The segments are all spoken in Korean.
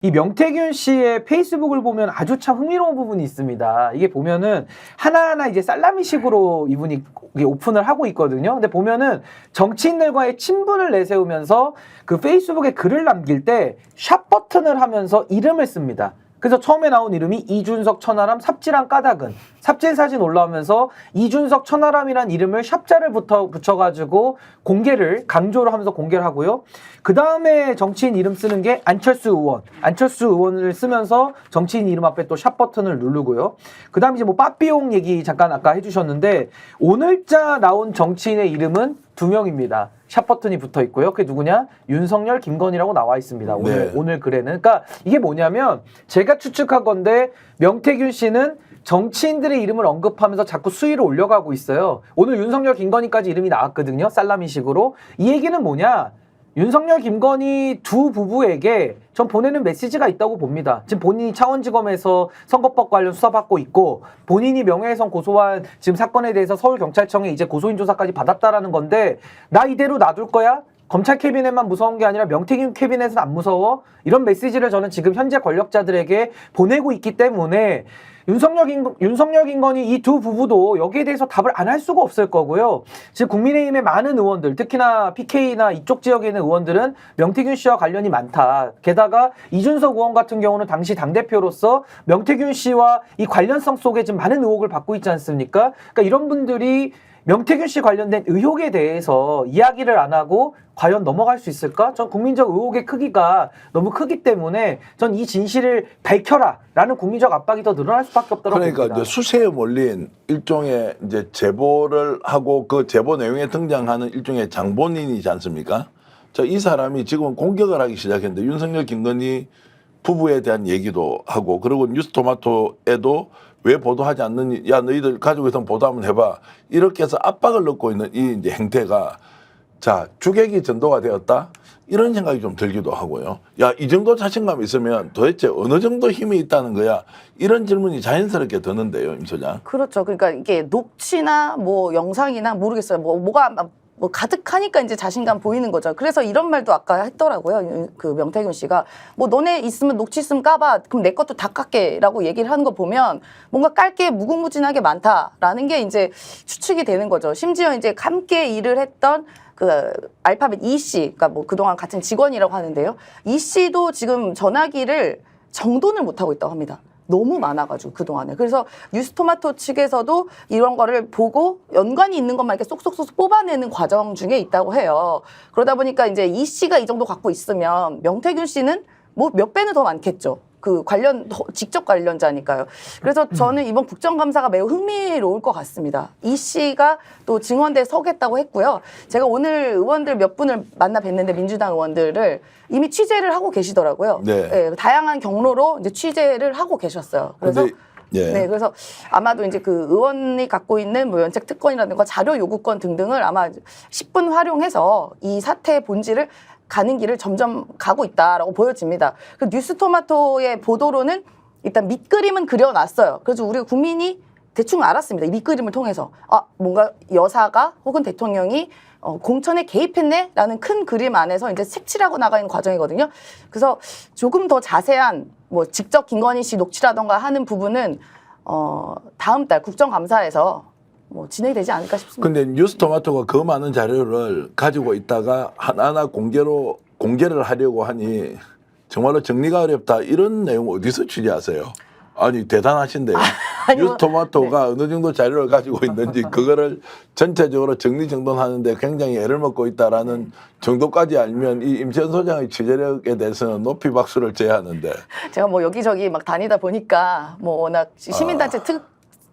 이 명태균 씨의 페이스북을 보면 아주 참 흥미로운 부분이 있습니다. 이게 보면은 하나하나 이제 살라미식으로 이분이 오픈을 하고 있거든요. 근데 보면은 정치인들과의 친분을 내세우면서 그 페이스북에 글을 남길 때 샵 버튼을 하면서 이름을 씁니다. 그래서 처음에 나온 이름이 이준석 천하람 삽질한 까닭은, 삽질 사진 올라오면서 이준석 천하람이란 이름을 샵자를 붙여가지고 공개를 강조를 하면서 공개를 하고요. 그 다음에 정치인 이름 쓰는 게 안철수 의원, 안철수 의원을 쓰면서 정치인 이름 앞에 또 샵 버튼을 누르고요. 그 다음 이제 뭐 빠삐용 얘기 잠깐 아까 해주셨는데, 오늘자 나온 정치인의 이름은 2명입니다. 샵 버튼이 붙어 있고요. 그게 누구냐? 윤석열, 김건희라고 나와 있습니다. 오늘 글에는. 그러니까 이게 뭐냐면 제가 추측하건대 명태균 씨는 정치인들의 이름을 언급하면서 자꾸 수위를 올려가고 있어요. 오늘 윤석열, 김건희까지 이름이 나왔거든요. 살라미식으로. 이 얘기는 뭐냐? 윤석열, 김건희 두 부부에게 전 보내는 메시지가 있다고 봅니다. 지금 본인이 창원지검에서 선거법 관련 수사받고 있고 본인이 명예훼손 고소한 지금 사건에 대해서 서울경찰청에 이제 고소인 조사까지 받았다라는 건데 나 이대로 놔둘 거야? 검찰 캐비넷만 무서운 게 아니라 명태균 캐비넷은 안 무서워? 이런 메시지를 저는 지금 현재 권력자들에게 보내고 있기 때문에 윤석열, 김건희 이 두 부부도 여기에 대해서 답을 안 할 수가 없을 거고요. 지금 국민의힘의 많은 의원들, 특히나 PK나 이쪽 지역에 있는 의원들은 명태균 씨와 관련이 많다. 게다가 이준석 의원 같은 경우는 당시 당대표로서 명태균 씨와 이 관련성 속에 지금 많은 의혹을 받고 있지 않습니까? 그러니까 이런 분들이 명태균 씨 관련된 의혹에 대해서 이야기를 안 하고 과연 넘어갈 수 있을까? 전 국민적 의혹의 크기가 너무 크기 때문에 전 이 진실을 밝혀라라는 국민적 압박이 더 늘어날 수밖에 없다고 봅니다. 그러니까 이제 수세에 몰린 일종의 이제 제보를 하고 그 제보 내용에 등장하는 일종의 장본인이지 않습니까? 이 사람이 지금 공격을 하기 시작했는데 윤석열, 김건희 부부에 대한 얘기도 하고 그리고 뉴스토마토에도 왜 보도하지 않느니, 야 너희들 가지고 있으면 보도 한번 해봐, 이렇게 해서 압박을 넣고 있는 이 이제 행태가 자 주객이 전도가 되었다 이런 생각이 좀 들기도 하고요. 야 이 정도 자신감 있으면 도대체 어느 정도 힘이 있다는 거야, 이런 질문이 자연스럽게 드는데요, 임 소장. 그렇죠. 그러니까 이게 녹취나 뭐 영상이나 모르겠어요. 뭐가 가득하니까 이제 자신감 보이는 거죠. 그래서 이런 말도 아까 했더라고요. 그 명태균 씨가 뭐 너네 있으면 녹취 있으면 까봐. 그럼 내 것도 다 깎게라고 얘기를 하는 거 보면 뭔가 깔 게 무궁무진하게 많다라는 게 이제 추측이 되는 거죠. 심지어 이제 함께 일을 했던 그 알파벳 이 씨, 그러니까 뭐 그동안 같은 직원이라고 하는데요. 이 씨도 지금 전화기를 정돈을 못 하고 있다고 합니다. 너무 많아가지고 그동안에. 그래서 뉴스토마토 측에서도 이런 거를 보고 연관이 있는 것만 이렇게 쏙쏙쏙 뽑아내는 과정 중에 있다고 해요. 그러다 보니까 이제 이 씨가 이 정도 갖고 있으면 명태균 씨는 뭐 몇 배는 더 많겠죠. 그 직접 관련자니까요. 그래서 저는 이번 국정감사가 매우 흥미로울 것 같습니다. 이 씨가 또 증언대에 서겠다고 했고요. 제가 오늘 의원들 몇 분을 만나 뵀는데 민주당 의원들을 이미 취재를 하고 계시더라고요. 네. 네, 다양한 경로로 이제 취재를 하고 계셨어요. 그래서 예. 네, 그래서 아마도 이제 그 의원이 갖고 있는 뭐 연책 특권이라든가 자료 요구권 등등을 아마 10분 활용해서 이 사태의 본질을 가는 길을 점점 가고 있다라고 보여집니다. 그 뉴스토마토의 보도로는 일단 밑그림은 그려놨어요. 그래서 우리 국민이 대충 알았습니다. 이 밑그림을 통해서 뭔가 여사가 혹은 대통령이 공천에 개입했네라는 큰 그림 안에서 이제 색칠하고 나가는 과정이거든요. 그래서 조금 더 자세한 뭐 직접 김건희 씨 녹취라던가 하는 부분은 다음 달 국정감사에서 뭐 진행이 되지 않을까 싶습니다. 근데 뉴스토마토가 그 많은 자료를 가지고 있다가 하나하나 공개를 하려고 하니 정말로 정리가 어렵다, 이런 내용 어디서 취재하세요? 아니 대단하신데요. 뉴스토마토가 네. 어느 정도 자료를 가지고 있는지 그거를 전체적으로 정리정돈하는데 굉장히 애를 먹고 있다라는 정도까지 알면 이 임채연 소장의 취재력에 대해서는 높이 박수를 쳐야 하는데. 제가 뭐 여기저기 막 다니다 보니까 뭐 워낙 시민단체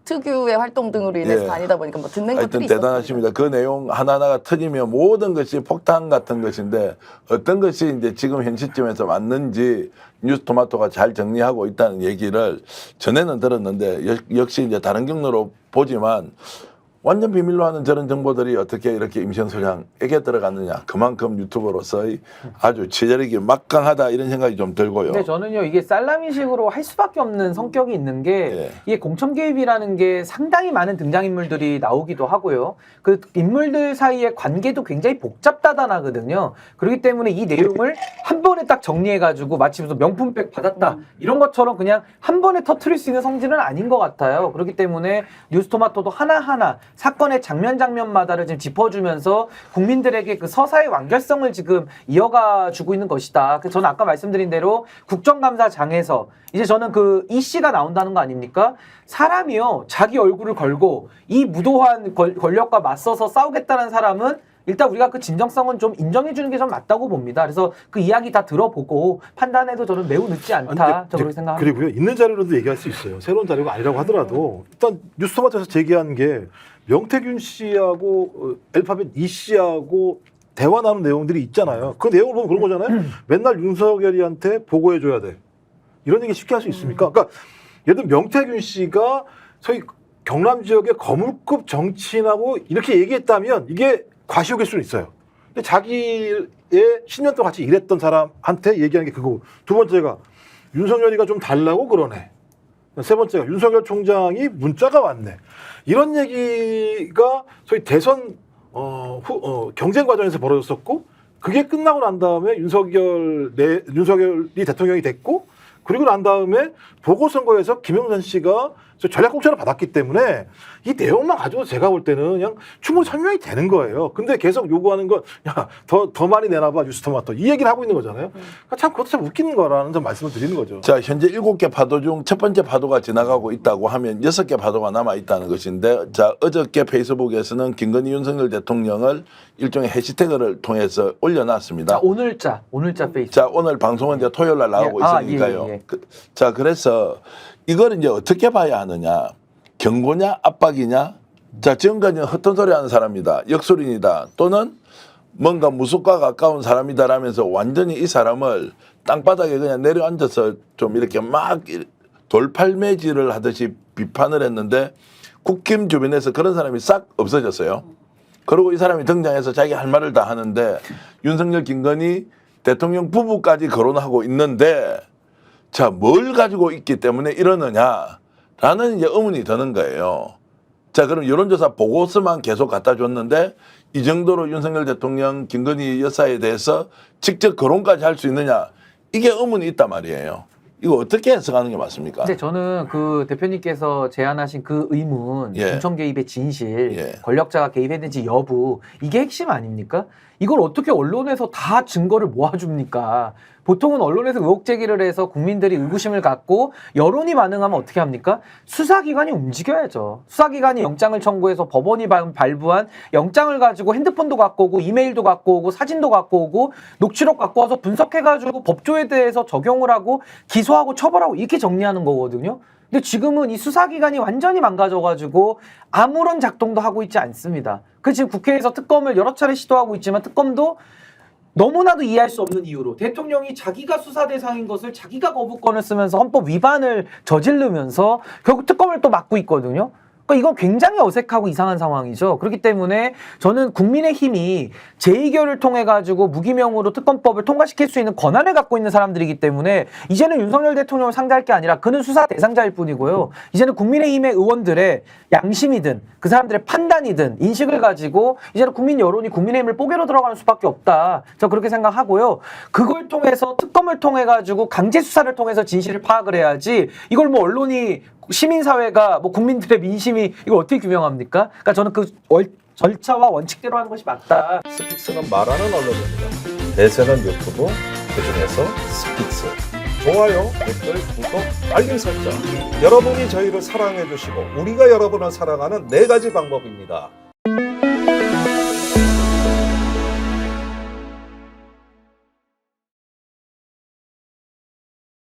특유의 활동 등으로 인해서 다니다 보니까 뭐 듣는 것들이 있었습니다. 대단하십니다. 그 내용 하나하나가 터지면 모든 것이 폭탄 같은 것인데 어떤 것이 이제 지금 현 시점에서 맞는지 뉴스토마토가 잘 정리하고 있다는 얘기를 전에는 들었는데 역시 이제 다른 경로로 보지만 완전 비밀로 하는 저런 정보들이 어떻게 이렇게 임시현 소장에게 들어갔느냐. 그만큼 유튜버로서의 아주 체제력이 막강하다 이런 생각이 좀 들고요. 근데 저는요 이게 살라미식으로 할 수밖에 없는 성격이 있는 게 예. 이게 공천 개입이라는 게 상당히 많은 등장인물들이 나오기도 하고요. 그 인물들 사이의 관계도 굉장히 복잡다단하거든요. 그렇기 때문에 이 내용을 한 번에 딱 정리해가지고 마치 무슨 명품백 받았다 이런 것처럼 그냥 한 번에 터트릴 수 있는 성질은 아닌 것 같아요. 그렇기 때문에 뉴스토마토도 하나하나 사건의 장면마다를 지금 짚어주면서 국민들에게 그 서사의 완결성을 지금 이어가 주고 있는 것이다. 그래서 저는 아까 말씀드린 대로 국정감사장에서 이제 저는 그 이 씨가 나온다는 거 아닙니까? 사람이요 자기 얼굴을 걸고 이 무도한 권력과 맞서서 싸우겠다는 사람은 일단 우리가 그 진정성은 좀 인정해 주는 게 좀 맞다고 봅니다. 그래서 그 이야기 다 들어보고 판단해도 저는 매우 늦지 않다. 저는 그렇게 생각합니다. 그리고요 있는 자료로도 얘기할 수 있어요. 새로운 자료가 아니라고 하더라도 일단 뉴스토마토에서 제기한 게 명태균 씨하고 알파벳 이 씨하고 대화 나눈 내용들이 있잖아요. 그 내용을 보면 그런 거잖아요. 맨날 윤석열이한테 보고해줘야 돼. 이런 얘기 쉽게 할 수 있습니까? 그러니까 예를 들면 명태균 씨가 소위 경남 지역의 거물급 정치인하고 이렇게 얘기했다면 이게 과시욕일 수는 있어요. 근데 자기의 10년 동안 같이 일했던 사람한테 얘기하는 게 그거고, 두 번째가 윤석열이가 좀 달라고 그러네. 세 번째가 윤석열 총장이 문자가 왔네. 이런 얘기가 소위 대선 경쟁 과정에서 벌어졌었고, 그게 끝나고 난 다음에 윤석열이 대통령이 됐고, 그리고 난 다음에 보궐선거에서 김영선 씨가 전략공천을 받았기 때문에 이 내용만 가지고 제가 볼 때는 그냥 충분히 설명이 되는 거예요. 근데 계속 요구하는 건 야, 더 많이 내놔봐 뉴스토마토 이 얘기를 하고 있는 거잖아요. 그러니까 참 그것도 참 웃기는 거라는 점 말씀을 드리는 거죠. 자, 현재 7개 파도 중 첫 번째 파도가 지나가고 있다고 하면 6개 파도가 남아 있다는 것인데, 자, 어저께 페이스북에서는 김건희 윤석열 대통령을 일종의 해시태그를 통해서 올려놨습니다. 자, 오늘자 페이스. 자, 오늘 방송은 이제 토요일 날 나오고 있으니까요. 예. 자, 그래서 이걸 이제 어떻게 봐야 하느냐? 경고냐, 압박이냐? 자, 지금까지는 헛된 소리 하는 사람이다, 역술인이다, 또는 뭔가 무속과 가까운 사람이다라면서 완전히 이 사람을 땅바닥에 그냥 내려앉아서 좀 이렇게 막 돌팔매질을 하듯이 비판을 했는데, 국힘 주변에서 그런 사람이 싹 없어졌어요. 그리고 이 사람이 등장해서 자기 할 말을 다 하는데, 윤석열, 김건희 대통령 부부까지 거론하고 있는데, 자, 뭘 가지고 있기 때문에 이러느냐라는 이제 의문이 드는 거예요. 자, 그럼 여론조사 보고서만 계속 갖다 줬는데 이 정도로 윤석열 대통령, 김건희 여사에 대해서 직접 거론까지 할 수 있느냐, 이게 의문이 있단 말이에요. 이거 어떻게 해석하는 게 맞습니까? 근데 저는 그 대표님께서 제안하신 그 의문, 예. 공천 개입의 진실, 예. 권력자가 개입했는지 여부, 이게 핵심 아닙니까? 이걸 어떻게 언론에서 다 증거를 모아줍니까? 보통은 언론에서 의혹 제기를 해서 국민들이 의구심을 갖고 여론이 반응하면 어떻게 합니까? 수사기관이 움직여야죠. 수사기관이 영장을 청구해서 법원이 발부한 영장을 가지고 핸드폰도 갖고 오고 이메일도 갖고 오고 사진도 갖고 오고 녹취록 갖고 와서 분석해가지고 법조에 대해서 적용을 하고 기소하고 처벌하고 이렇게 정리하는 거거든요. 근데 지금은 이 수사기관이 완전히 망가져가지고 아무런 작동도 하고 있지 않습니다. 그 지금 국회에서 특검을 여러 차례 시도하고 있지만 특검도 너무나도 이해할 수 없는 이유로 대통령이 자기가 수사 대상인 것을 자기가 거부권을 쓰면서 헌법 위반을 저지르면서 결국 특검을 또 막고 있거든요. 그러니까 이건 굉장히 어색하고 이상한 상황이죠. 그렇기 때문에 저는 국민의힘이 재의결을 통해 가지고 무기명으로 특검법을 통과시킬 수 있는 권한을 갖고 있는 사람들이기 때문에 이제는 윤석열 대통령을 상대할 게 아니라 그는 수사 대상자일 뿐이고요. 이제는 국민의힘의 의원들의 양심이든 그 사람들의 판단이든 인식을 가지고 이제는 국민 여론이 국민의힘을 뽀개로 들어가는 수밖에 없다. 저 그렇게 생각하고요. 그걸 통해서 특검을 통해 가지고 강제 수사를 통해서 진실을 파악을 해야지 이걸 뭐 언론이 시민사회가 뭐 국민들의 민심이 이걸 어떻게 규명합니까? 그러니까 저는 그 절차와 원칙대로 하는 것이 맞다. 스픽스는 말하는 언론입니다. 대세는 유튜브, 그중에서 스픽스. 좋아요, 댓글, 구독, 알림 설정. 여러분이 저희를 사랑해 주시고 우리가 여러분을 사랑하는 4가지 방법입니다.